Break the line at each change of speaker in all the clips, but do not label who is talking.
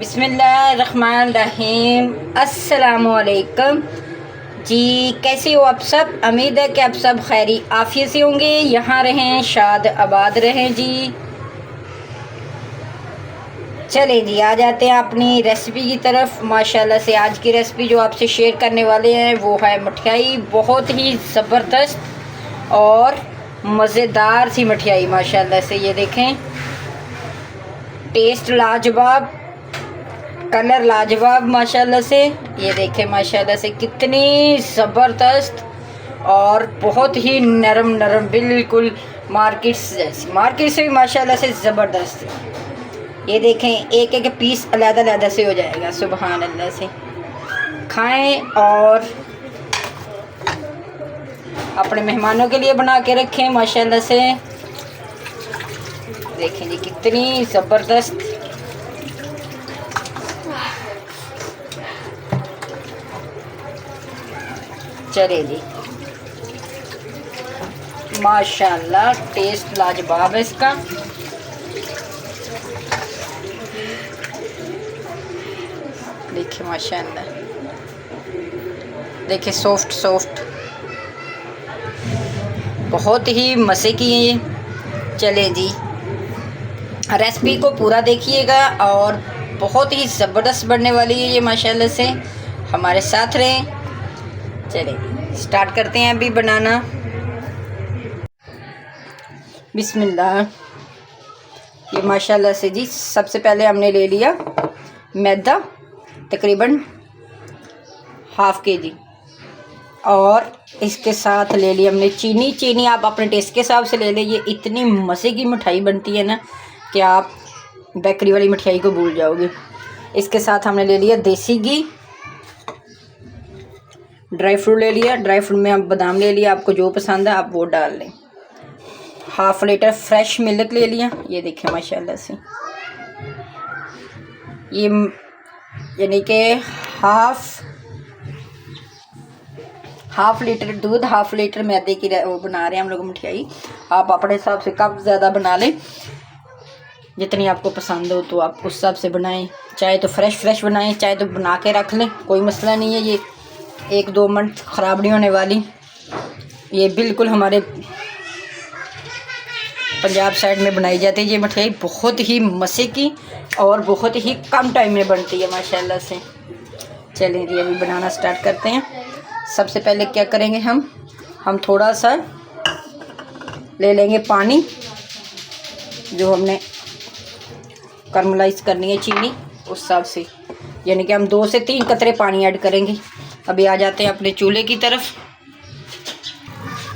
बिस्मिल्लाहिर्रहमानिर्रहीम। अस्सलामुअलैकुम जी, कैसे हो आप सब? उम्मीद है कि आप सब खैरी आफियत से होंगे। यहाँ रहें, शाद आबाद रहें जी। चले जी, आ जाते हैं अपनी रेसिपी की तरफ। माशाल्लाह से आज की रेसिपी जो आपसे शेयर करने वाले हैं वो है मठियाई। बहुत ही ज़बरदस्त और मज़ेदार सी मठियाई माशाल्लाह से। ये देखें, टेस्ट लाजवाब, कलर लाजवाब माशाल्लाह से। ये देखें माशाल्लाह से कितनी ज़बरदस्त और बहुत ही नरम नरम, बिल्कुल मार्केट से भी माशाल्लाह से ज़बरदस्त। ये देखें, एक एक पीस अलग-अलग से हो जाएगा। सुभान अल्लाह से। खाएं और अपने मेहमानों के लिए बना के रखें माशाल्लाह से। देखें जी कितनी ज़बरदस्त। चले जी, माशाल्लाह टेस्ट लाजवाब है इसका। देखिए माशाल्लाह, देखिए सॉफ्ट सॉफ्ट, बहुत ही मज़े की है ये। चले जी, रेसिपी को पूरा देखिएगा और बहुत ही ज़बरदस्त बनने वाली है ये माशाल्लाह से। हमारे साथ रहें। चले स्टार्ट करते हैं अभी बनाना। बिस्मिल्लाह। ये माशाल्लाह से जी, सबसे पहले हमने ले लिया मैदा, तकरीबन हाफ़ के-जी, और इसके साथ ले लिया हमने चीनी आप अपने टेस्ट के हिसाब से ले लें। ये इतनी मज़े की मिठाई बनती है ना कि आप बेकरी वाली मिठाई को भूल जाओगे। इसके साथ हमने ले लिया देसी घी, ड्राई फ्रूट ले लिया। ड्राई फ्रूट में हम बादाम ले लिया, आपको जो पसंद है आप वो डाल लें। हाफ़ लीटर फ्रेश मिल्क ले लिया। ये देखें माशाल्लाह से, ये यानी कि हाफ़ लीटर दूध, हाफ़ लीटर मैदे की वो बना रहे हैं हम लोग मिठाई। आप अपने हिसाब से कप ज़्यादा बना लें, जितनी आपको पसंद हो तो आप उस हिसाब से बनाएं। चाहे तो फ्रेश बनाएं, चाहे तो बना के रख लें, कोई मसला नहीं है। ये 1-2 मिनट ख़राब नहीं होने वाली। ये बिल्कुल हमारे पंजाब साइड में बनाई जाती है ये मिठाई, बहुत ही मज़े की और बहुत ही कम टाइम में बनती है माशाल्लाह से। चलें जी, अभी बनाना स्टार्ट करते हैं। सबसे पहले क्या करेंगे, हम थोड़ा सा ले लेंगे पानी, जो हमने कैरमलाइज़ करनी है चीनी उस हिसाब से, यानी कि हम 2 से 3 कतरे पानी ऐड करेंगे। अभी आ जाते हैं अपने चूल्हे की तरफ।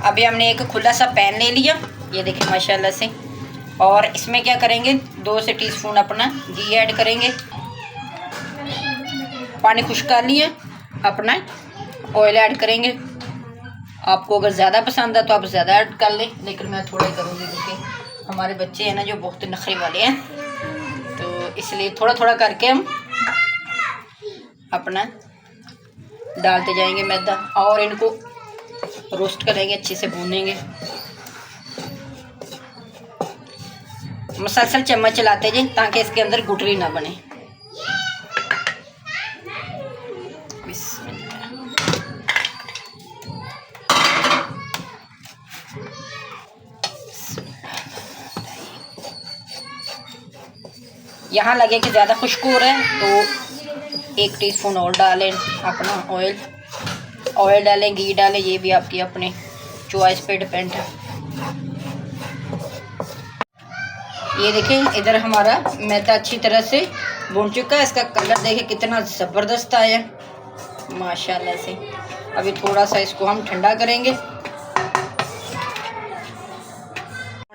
अभी हमने एक खुला सा पैन ले लिया, ये देखिए माशाल्लाह से, और इसमें क्या करेंगे, 2 से टीस्पून अपना घी ऐड करेंगे। पानी खुश्क कर लिया, अपना ऑयल ऐड करेंगे। आपको अगर ज़्यादा पसंद है तो आप ज़्यादा ऐड कर लें, लेकिन मैं थोड़ा ही करूँगी क्योंकि हमारे बच्चे हैं ना जो बहुत नखरे वाले हैं, तो इसलिए थोड़ा थोड़ा करके हम अपना डालते जाएंगे मैदा, और इनको रोस्ट करेंगे, अच्छे से भूनेंगे। मसलसल चम्मच चलाते जाएं ताकि इसके अंदर गुठली ना बने। यहाँ लगे कि ज़्यादा खुश्क हो रहा है तो 1 टीस्पून और डालें अपना ऑयल डालें, घी डालें, ये भी आपकी अपने चॉइस पे डिपेंड है। ये देखें, इधर हमारा मैदा अच्छी तरह से भून चुका है। इसका कलर देखें कितना ज़बरदस्त आया माशाल्लाह से। अभी थोड़ा सा इसको हम ठंडा करेंगे।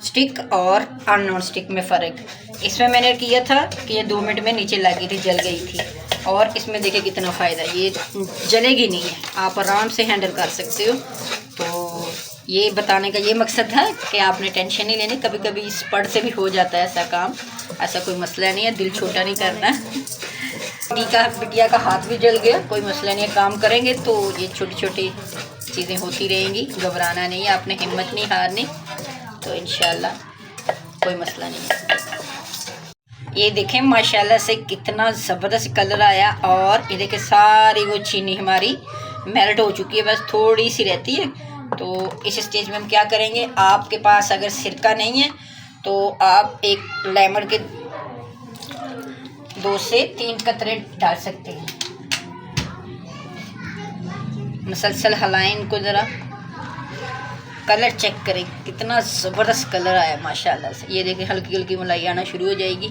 स्टिक और अननॉन स्टिक में फ़र्क, इसमें मैंने किया था कि ये 2 मिनट में नीचे लगी थी, जल गई थी, और इसमें देखिए कितना फ़ायदा, ये जलेगी नहीं है, आप आराम से हैंडल कर सकते हो। तो ये बताने का ये मकसद है कि आपने टेंशन नहीं लेनी। कभी कभी इस पड़ से भी हो जाता है ऐसा काम, ऐसा कोई मसला नहीं है, दिल छोटा नहीं करना। बिटिया का हाथ भी जल गया, कोई मसला नहीं है, काम करेंगे तो ये छोटी छोटी चीज़ें होती रहेंगी। घबराना नहीं है, आपने हिम्मत नहीं हारनी, तो इंशाल्लाह कोई मसला नहीं है। ये देखें माशाल्लाह से कितना ज़बरदस्त कलर आया। और ये देखें सारी वो चीनी हमारी मेल्ट हो चुकी है, बस थोड़ी सी रहती है। तो इस स्टेज में हम क्या करेंगे, आपके पास अगर सिरका नहीं है तो आप एक लेमन के 2 से 3 कतरे डाल सकते हैं। मुसलसल हिलाएं इनको ज़रा, कलर चेक करें कितना ज़बरदस्त कलर आया माशाल्लाह से। ये देखिए हल्की हल्की मलाई आना शुरू हो जाएगी,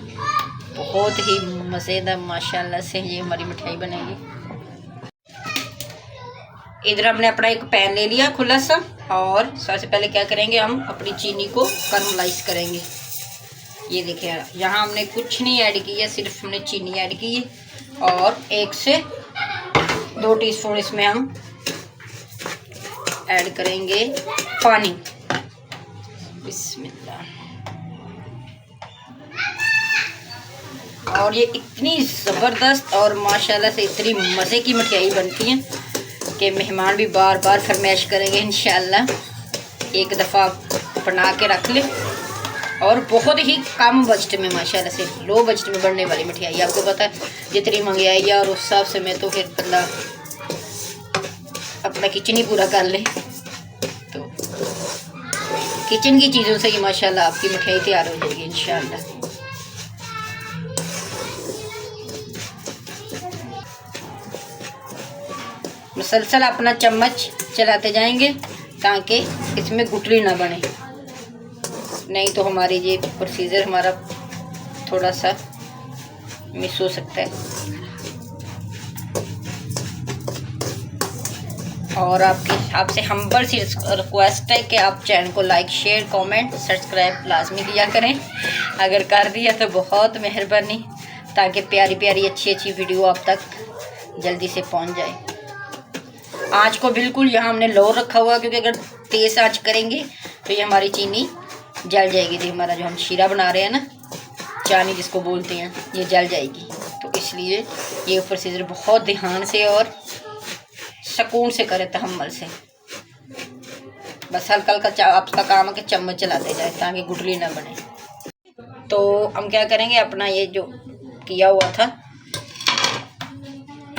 बहुत ही मज़ेदार माशाल्लाह से ये हमारी मिठाई बनेगी। इधर हमने अपना एक पैन ले लिया खुला सा, और सबसे पहले क्या करेंगे, हम अपनी चीनी को कैरमलाइज करेंगे। ये देखिए यहाँ हमने कुछ नहीं ऐड किया, सिर्फ हमने चीनी ऐड की है। और 1 से 2 टीस्पून इसमें हम ऐड करेंगे पानी। बिस्मिल्लाह। और ये इतनी ज़बरदस्त और माशाल्लाह से इतनी मज़े की मिठाई बनती है कि मेहमान भी बार बार फरमाइश करेंगे इंशाल्लाह। एक दफ़ा बना के रख ले। और बहुत ही कम बजट में माशाल्लाह से, लो बजट में बनने वाली मिठाई। आपको पता है जितनी महंगाई है और उस हिसाब से मैं तो फिर बंदा अपना किचन ही पूरा कर ले। तो किचन की चीज़ों से ही माशाल्लाह आपकी मिठाई तैयार हो जाएगी इंशाल्लाह। मुसलसल अपना चम्मच चलाते जाएंगे ताकि इसमें गुठली ना बने, नहीं तो हमारी ये प्रोसीजर हमारा थोड़ा सा मिस हो सकता है। और आपसे हम्बल सी रिक्वेस्ट है कि आप चैनल को लाइक शेयर कमेंट सब्सक्राइब लाजमी किया करें। अगर कर दिया तो बहुत मेहरबानी, ताकि प्यारी प्यारी अच्छी अच्छी वीडियो आप तक जल्दी से पहुंच जाए। आँच को बिल्कुल यहाँ हमने लो रखा हुआ, क्योंकि अगर तेज़ आँच करेंगे तो ये हमारी चीनी जल जाएगी। थी हमारा जो हम शीरा बना रहे हैं ना, चानी जिसको बोलते हैं, ये जल जाएगी। तो इसलिए ये प्रोसीजर बहुत ध्यान से और सुकून से करें, तहम्मुल से। बस हल्का हल्का आपका काम है कि चम्मच चलाते जाए ताकि गुठली ना बने। तो हम क्या करेंगे, अपना ये जो किया हुआ था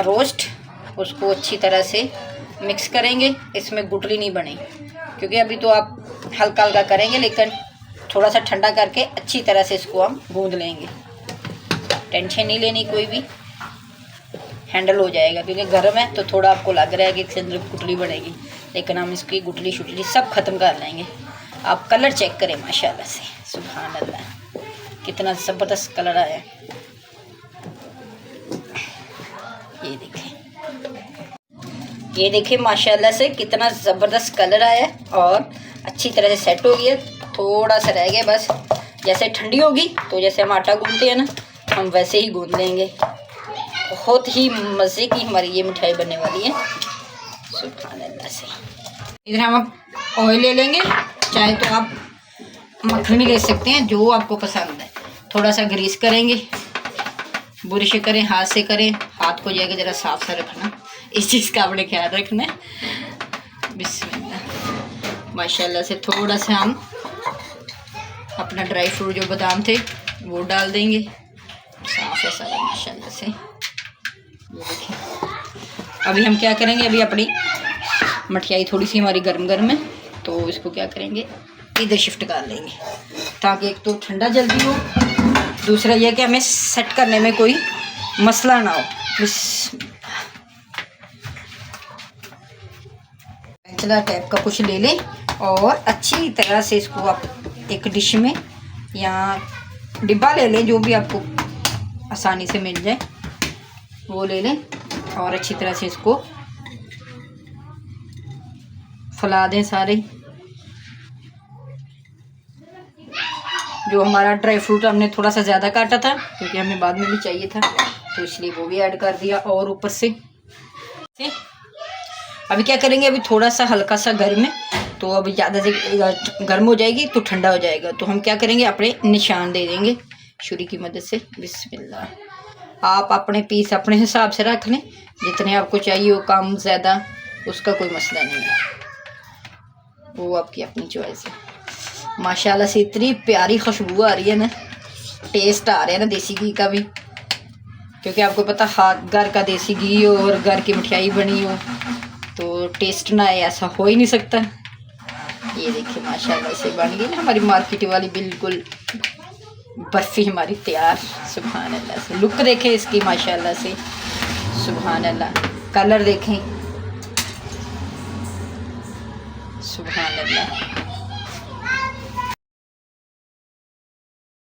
रोस्ट, उसको अच्छी तरह से मिक्स करेंगे। इसमें गुठली नहीं बने, क्योंकि अभी तो आप हल्का हल्का करेंगे, लेकिन थोड़ा सा ठंडा करके अच्छी तरह से इसको हम गूंद लेंगे। टेंशन नहीं लेनी, कोई भी हैंडल हो जाएगा। क्योंकि गर्म है तो थोड़ा आपको लग रहा है कि इसके अंदर गुठली बनेगी, लेकिन हम इसकी गुठली शुटली सब ख़त्म कर लेंगे। आप कलर चेक करें माशाल्लाह से, सुभान अल्लाह, कितना ज़बरदस्त कलर आया है। ये देखें माशाल्लाह से कितना ज़बरदस्त कलर आया और अच्छी तरह से सेट हो गया। थोड़ा सा रह गया बस, जैसे ठंडी होगी तो जैसे हम आटा गूंथते हैं ना, हम वैसे ही गूंथ लेंगे। बहुत ही मज़े की हमारी ये मिठाई बनने वाली है, सुभान अल्लाह से। इधर हम ऑयल ले लेंगे, चाहे तो आप मक्खन भी ले सकते हैं, जो आपको पसंद है। थोड़ा सा ग्रीस करेंगे, बुरश करें, हाथ से करें, हाथ को जाएगा ज़रा साफ सा रखना, इस चीज़ का आपने ख्याल रखना है। बिस्मिल्लाह। माशाल्लाह से थोड़ा सा हम अपना ड्राई फ्रूट जो बादाम थे वो डाल देंगे, साफ है सारा माशाल्लाह से। ये देखिए अभी हम क्या करेंगे, अभी अपनी मठियाई थोड़ी सी हमारी गर्म गर्म है, तो इसको क्या करेंगे, इधर शिफ्ट कर लेंगे, ताकि एक तो ठंडा जल्दी हो, दूसरा यह कि हमें सेट करने में कोई मसला ना हो। चला टाइप का कुछ ले लें और अच्छी तरह से इसको आप एक डिश में या डिब्बा ले लें, जो भी आपको आसानी से मिल जाए वो ले लें, और अच्छी तरह से इसको फैला दें सारे। जो हमारा ड्राई फ्रूट हमने थोड़ा सा ज़्यादा काटा था, क्योंकि हमें बाद में भी चाहिए था, तो इसलिए वो भी ऐड कर दिया। और ऊपर से अभी क्या करेंगे, अभी थोड़ा सा हल्का सा गर्म है, तो अभी ज़्यादा से गर्म हो जाएगी तो ठंडा हो जाएगा। तो हम क्या करेंगे, अपने निशान दे देंगे छुरी की मदद से। बिस्मिल्लाह। आप अपने पीस अपने हिसाब से रख लें, जितने आपको चाहिए हो, कम ज़्यादा उसका कोई मसला नहीं है, वो आपकी अपनी चॉइस है। माशाल्लाह से इतनी प्यारी खुशबू आ रही है ना, टेस्ट आ रहा है ना देसी घी का भी, क्योंकि आपको पता हाथ घर का देसी घी हो और घर की मिठाई बनी हो तो टेस्ट ना आए ऐसा हो ही नहीं सकता। ये देखिए माशाल्लाह से बन गई ना हमारी मार्केट वाली बिल्कुल बर्फ़ी हमारी तैयार। सुभान अल्लाह से लुक देखें इसकी माशाल्लाह से, सुभान अल्लाह, कलर देखें, सुभान अल्लाह।